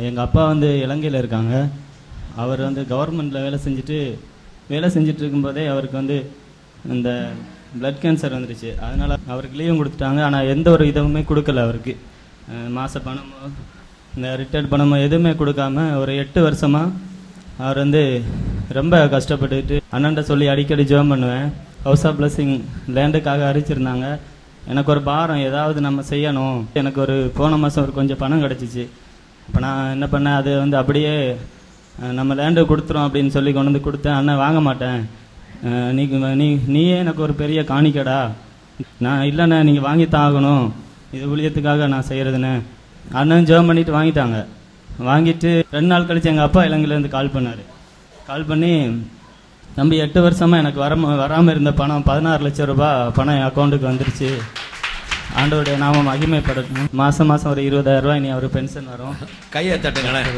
எங்கள் அப்பா வந்து இலங்கையில் இருக்காங்க. அவர் வந்து கவர்மெண்ட்டில் வேலை செஞ்சுட்டு இருக்கும்போதே அவருக்கு வந்து இந்த பிளட் கேன்சர் வந்துருச்சு. அதனால் அவருக்கு லீவும் கொடுத்துட்டாங்க. ஆனால் எந்த ஒரு இதுவுமே கொடுக்கல அவருக்கு. மாத பணமோ இந்த ரிட்டையர்ட் பணமோ எதுவுமே கொடுக்காம ஒரு 8 வருஷமாக அவர் வந்து ரொம்ப கஷ்டப்பட்டுக்கிட்டு அண்ணன்ட்ட சொல்லி அடிக்கடி ஜெபம் பண்ணுவேன். ஹவுஸ் ஆஃப் பிளஸிங் லேண்டுக்காக அறிச்சிருந்தாங்க. எனக்கு ஒரு பாரம், ஏதாவது நம்ம செய்யணும். எனக்கு போன மாதம் கொஞ்சம் பணம் கிடச்சிச்சு. இப்போ நான் என்ன பண்ணேன், அது வந்து அப்படியே நம்ம லேண்டு கொடுத்துரும் அப்படின்னு சொல்லி கொண்டு வந்து கொடுத்தேன். அண்ணன் வாங்க மாட்டேன், நீயே எனக்கு ஒரு பெரிய காணிக்கடா, நான் இல்லைண்ணே நீங்கள் வாங்கித்தான் ஆகணும், இது ஊழியத்துக்காக நான் செய்கிறதுண்ணே. அண்ணன் ஜெபம் பண்ணிவிட்டு வாங்கிட்டாங்க. வாங்கிட்டு 2 நாள் கழித்து எங்கள் அப்பா இலங்கையிலேருந்து கால் பண்ணி தம்பி 8 வருஷமாக எனக்கு வராமல் இருந்த பணம் 16 லட்சம் ரூபாய் பணம் என் அக்கௌண்ட்டுக்கு வந்துருச்சு, ஆண்டவருடைய நாமம் மகிமைப்படட்டும். மாதம் ஒரு 20,000 ரூபாய் இனி அவர் பென்ஷன் வரும். கையை தட்டுங்களேன்.